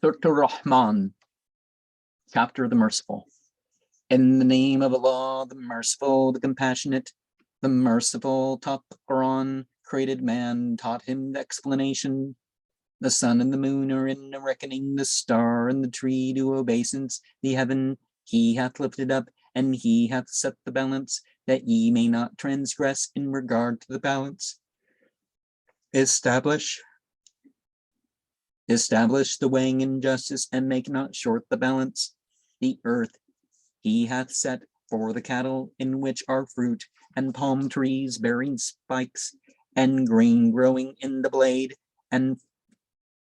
Surah Rahman, Chapter of the Merciful. In the name of Allah, the Merciful, the Compassionate, the Merciful taught the Qur'an, created man, taught him the explanation. The sun and the moon are in a reckoning, the star and the tree do obeisance, the heaven he hath lifted up, and he hath set the balance, that ye may not transgress in regard to the balance. Establish the weighing in justice, and make not short the balance. The earth he hath set for the cattle, in which are fruit, and palm trees bearing spikes, and grain growing in the blade, and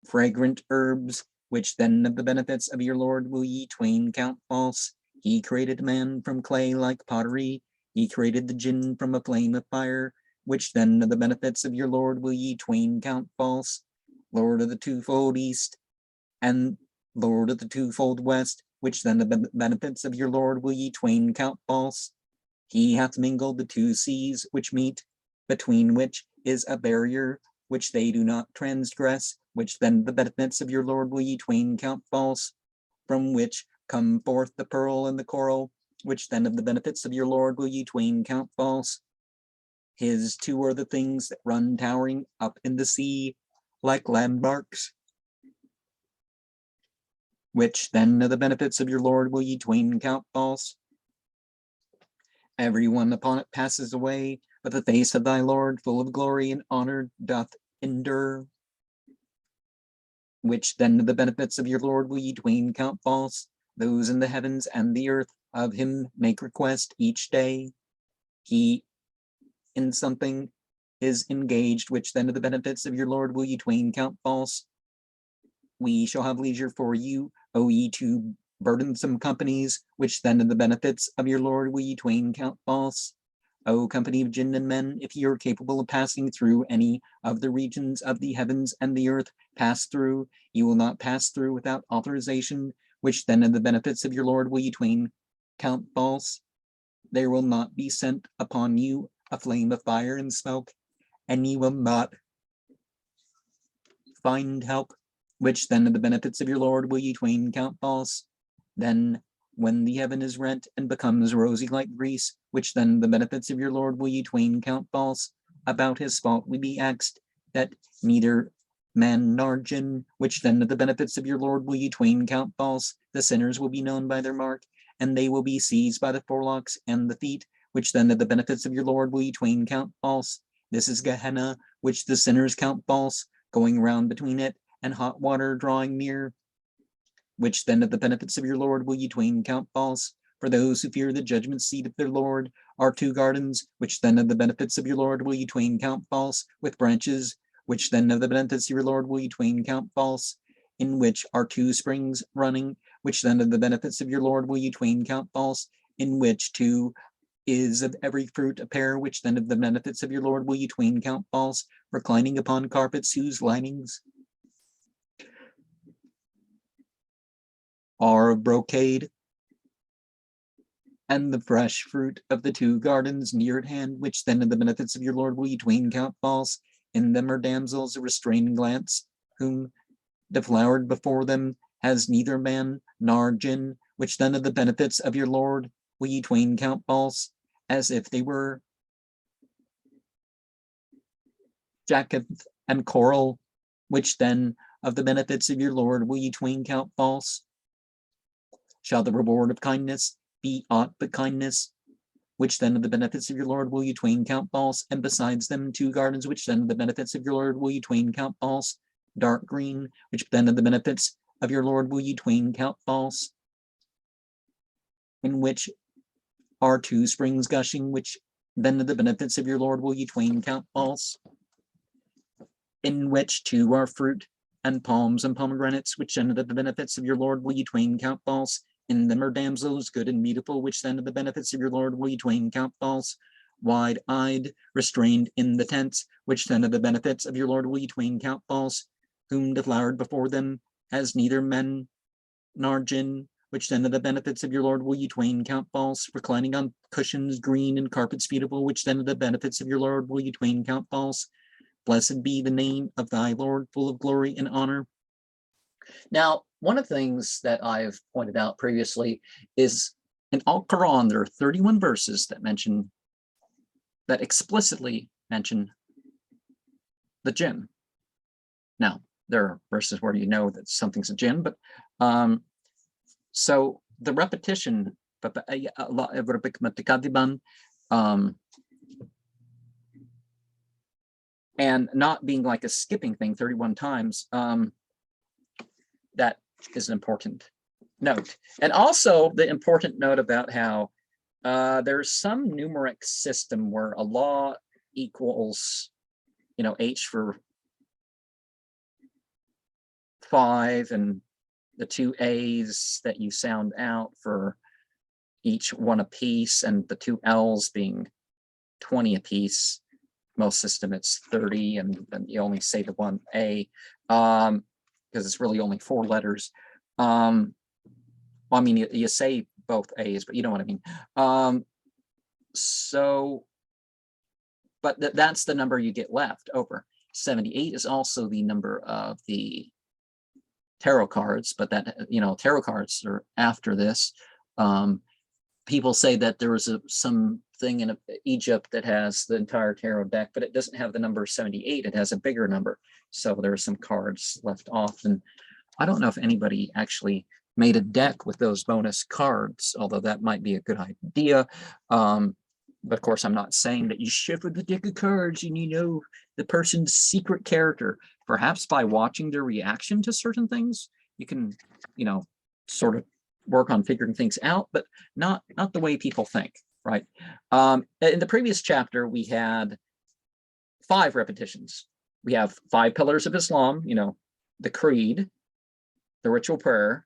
fragrant herbs, which then of the benefits of your Lord will ye twain count false. He created man from clay like pottery, he created the jinn from a flame of fire, which then of the benefits of your Lord will ye twain count false. Lord of the twofold east, and Lord of the twofold west, which then the benefits of your Lord will ye twain count false. He hath mingled the two seas which meet, between which is a barrier, which they do not transgress, which then the benefits of your Lord will ye twain count false, from which come forth the pearl and the coral, which then of the benefits of your Lord will ye twain count false. His two are the things that run towering up in the sea, like landmarks, which then of the benefits of your Lord will ye twain count false. Every one upon it passes away, but the face of thy Lord, full of glory and honor, doth endure. Which then of the benefits of your Lord will ye twain count false. Those in the heavens and the earth of him make request each day. He in something is engaged, which then of the benefits of your Lord will ye twain count false. We shall have leisure for you, O ye two burdensome companies, which then of the benefits of your Lord will ye twain count false. O company of jinn and men, if ye are capable of passing through any of the regions of the heavens and the earth, pass through. You will not pass through without authorization, which then of the benefits of your Lord will ye twain count false. There will not be sent upon you a flame of fire and smoke, and ye will not find help, which then of the benefits of your Lord will ye twain count false. Then when the heaven is rent and becomes rosy like grease, which then the benefits of your Lord will ye twain count false, about his fault we be asked, that neither man nor jinn, which then of the benefits of your Lord will ye twain count false. The sinners will be known by their mark, and they will be seized by the forelocks and the feet, which then of the benefits of your Lord will ye twain count false. This is Gehenna, which the sinners count false, going round between it and hot water drawing near, which then of the benefits of your Lord will ye twain count false. For those who fear the judgment seat of their Lord are two gardens, which then of the benefits of your Lord will ye twain count false, with branches, which then of the benefits of your Lord will ye twain count false, in which are two springs running, which then of the benefits of your Lord will ye twain count false, in which two is of every fruit a pair, which then of the benefits of your Lord will ye twain count false, reclining upon carpets whose linings are of brocade, and the fresh fruit of the two gardens near at hand, which then of the benefits of your Lord will ye twain count false. In them are damsels of restrained glance, whom deflowered before them has neither man nor jinn, which then of the benefits of your Lord will ye twain count false, as if they were jacinth and coral, which then of the benefits of your Lord will ye twain count false. Shall the reward of kindness be aught but kindness, which then of the benefits of your Lord will ye twain count false, and besides them two gardens, which then of the benefits of your Lord will ye twain count false, dark green, which then of the benefits of your Lord will ye twain count false, in which are two springs gushing, which then of the benefits of your Lord will ye twain count false, in which two are fruit, and palms and pomegranates, which then of the benefits of your Lord will ye twain count false. In them are damsels good and beautiful, which then of the benefits of your Lord will ye twain count false. Wide-eyed, restrained in the tents, which then of the benefits of your Lord will ye twain count false, whom deflowered before them has neither men nor jinn, which then of the benefits of your Lord will ye twain count false, reclining on cushions green and carpets beautiful, which then of the benefits of your Lord will ye twain count false. Blessed be the name of thy Lord, full of glory and honor. Now, one of the things that I've pointed out previously is in Al-Quran, there are 31 verses that explicitly mention the jinn. Now, there are verses where you know that something's a jinn, but so the repetition, and not being like a skipping thing 31 times, that is an important note. And also the important note about how there's some numeric system where Allah equals, H for 5, and the 2 A's that you sound out for each one apiece, and the 2 L's being 20 apiece. Most system it's 30, and then you only say the 1 A, because it's really only 4 letters. Well, I mean, you say both A's, but you know what I mean. But that's the number you get left over. 78 is also the number of the tarot cards, but that, tarot cards are after this. People say that there was some thing in Egypt that has the entire tarot deck, but it doesn't have the number 78. It has a bigger number. So there are some cards left off. And I don't know if anybody actually made a deck with those bonus cards, although that might be a good idea. But of course, I'm not saying that you should with the deck of cards and the person's secret character. Perhaps by watching their reaction to certain things, you can, sort of work on figuring things out, but not the way people think, right? In the previous chapter, we had 5 repetitions. We have 5 pillars of Islam, the creed, the ritual prayer,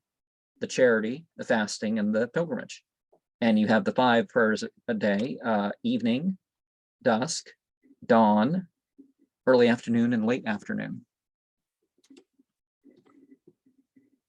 the charity, the fasting, and the pilgrimage. And you have the 5 prayers a day: evening, dusk, dawn, early afternoon, and late afternoon.